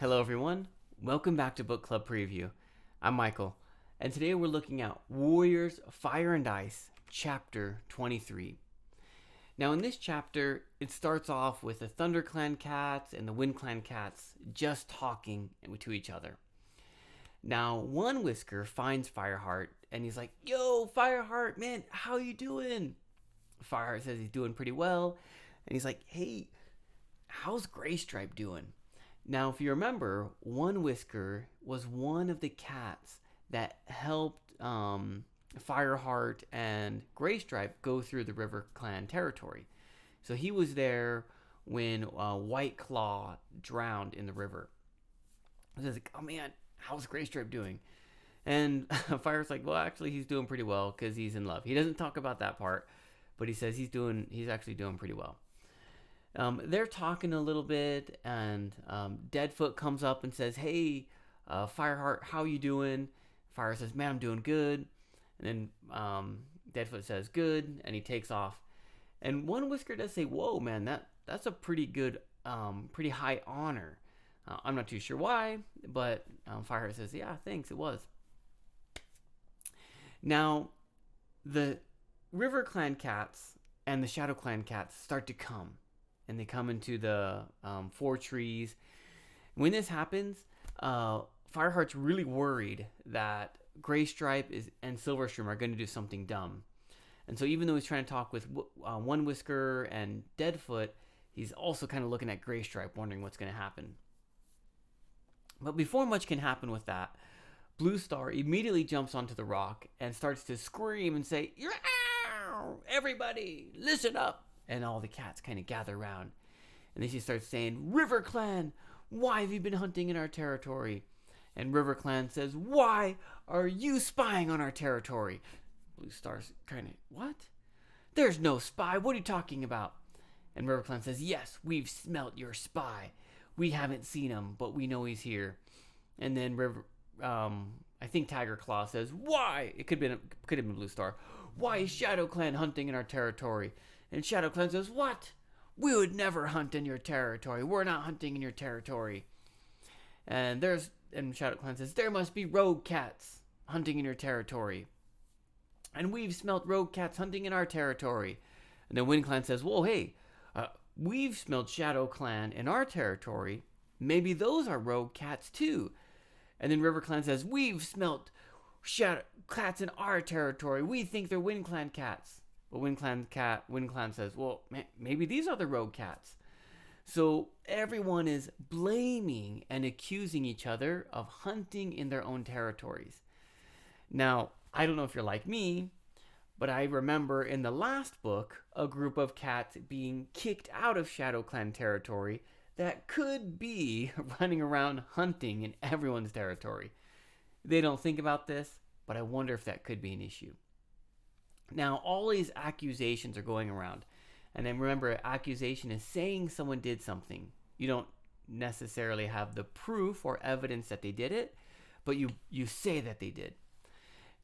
Hello, everyone. Welcome back to Book Club Preview. I'm Michael, and today we're looking at Warriors Fire and Ice, Chapter 23. Now, in this chapter, it starts off with the ThunderClan cats and the WindClan cats just talking to each other. Now, One Whisker finds Fireheart, and he's like, "Yo, Fireheart, man, how you doing?" Fireheart says he's doing pretty well, and he's like, "Hey, how's Graystripe doing?" Now, if you remember, One Whisker was one of the cats that helped Fireheart and Graystripe go through the River Clan territory. So he was there when White Claw drowned in the river. I was like, "Oh man, how's Graystripe doing?" And Fireheart's like, "Well, actually, he's doing pretty well because he's in love." He doesn't talk about that part, but he says he's actually doing pretty well. They're talking a little bit, and Deadfoot comes up and says, "Hey, Fireheart, how you doing?" Fire says, "Man, I'm doing good." And then Deadfoot says, "Good," and he takes off. And One Whisker does say, "Whoa, man, that's a pretty good, pretty high honor." I'm not too sure why, but Fireheart says, "Yeah, thanks, it was." Now, the River Clan cats and the Shadow Clan cats start to come, and they come into the four trees. When this happens, Fireheart's really worried that Graystripe and Silverstream are going to do something dumb. And so even though he's trying to talk with One Whisker and Deadfoot, he's also kind of looking at Graystripe, wondering what's going to happen. But before much can happen with that, Blue Star immediately jumps onto the rock and starts to scream and say, "Yow! Everybody, listen up!" And all the cats kind of gather around. And then she starts saying, "River Clan, why have you been hunting in our territory?" And River Clan says, "Why are you spying on our territory?" Blue Star's kind of, "What? There's no spy. What are you talking about?" And River Clan says, "Yes, we've smelt your spy. We haven't seen him, but we know he's here." And then I think Tiger Claw says, "Why?" It could have been Blue Star. "Why is Shadow Clan hunting in our territory?" And Shadow Clan says, "What? We would never hunt in your territory. We're not hunting in your territory." And Shadow Clan says, "There must be rogue cats hunting in your territory. And we've smelt rogue cats hunting in our territory." And then Wind Clan says, "Whoa, hey, we've smelled Shadow Clan in our territory. Maybe those are rogue cats too." And then River Clan says, "We've smelt Shadow cats in our territory. We think they're Wind Clan cats." But Wind Clan says, "Well, maybe these are the rogue cats." So everyone is blaming and accusing each other of hunting in their own territories. Now, I don't know if you're like me, but I remember in the last book a group of cats being kicked out of Shadow Clan territory that could be running around hunting in everyone's territory. They don't think about this, but I wonder if that could be an issue. Now, all these accusations are going around. And then remember, accusation is saying someone did something. You don't necessarily have the proof or evidence that they did it, but you say that they did.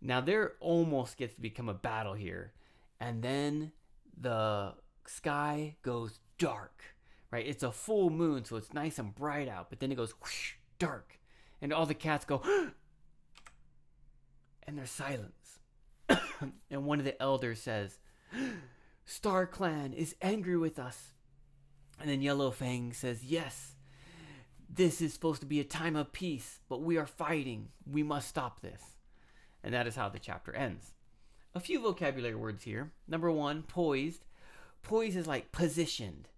Now, there almost gets to become a battle here. And then the sky goes dark, right? It's a full moon, so it's nice and bright out. But then it goes whoosh, dark. And all the cats go, and there's silence. And one of the elders says, "Star Clan is angry with us." And then Yellow Fang says, "Yes, this is supposed to be a time of peace, but we are fighting. We must stop this." And that is how the chapter ends. A few vocabulary words here. Number one, poised. Poised is like positioned,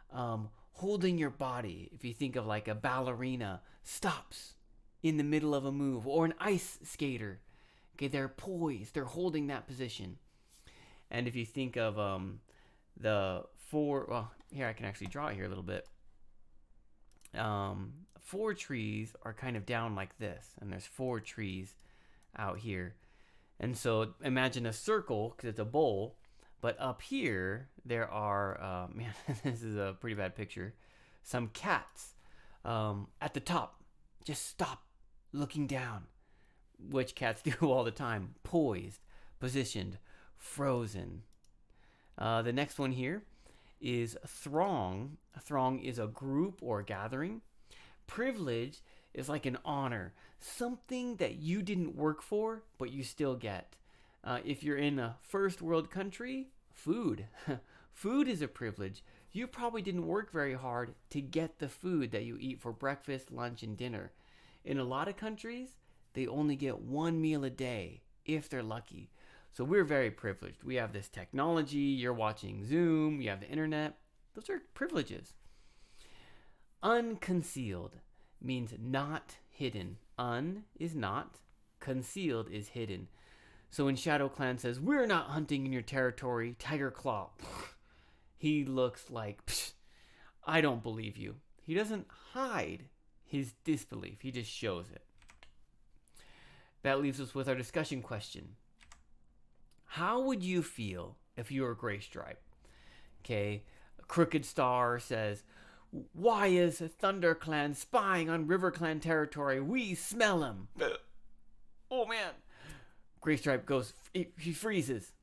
holding your body. If you think of like a ballerina stops in the middle of a move, or an ice skater. Okay, they're poised. They're holding that position. And if you think of here I can actually draw it here a little bit. Four trees are kind of down like this, and there's four trees out here. And so imagine a circle, because it's a bowl, but up here there are, man, this is a pretty bad picture, some cats at the top. Just stop looking down, which cats do all the time. Poised, positioned, frozen. The next one here is throng. A throng is a group or gathering. Privilege is like an honor, something that you didn't work for, but you still get. If you're in a first world country, food. Food is a privilege. You probably didn't work very hard to get the food that you eat for breakfast, lunch, and dinner. In a lot of countries, they only get one meal a day, if they're lucky. So we're very privileged. We have this technology, you're watching Zoom, you have the internet. Those are privileges. Unconcealed means not hidden. Un is not, concealed is hidden. So when Shadow Clan says, "We're not hunting in your territory, Tiger Claw," he looks like, I don't believe you. He doesn't hide his disbelief, he just shows it. That leaves us with our discussion question. How would you feel if you were Gray Stripe? Okay, Crooked Star says, "Why is ThunderClan spying on RiverClan territory? We smell him." Oh man. Gray Stripe goes, he freezes.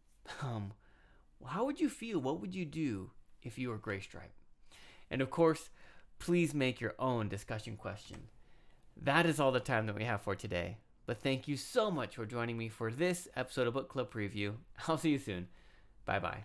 How would you feel? What would you do if you were Gray Stripe? And of course, please make your own discussion question. That is all the time that we have for today. But thank you so much for joining me for this episode of Book Club Preview. I'll see you soon. Bye-bye.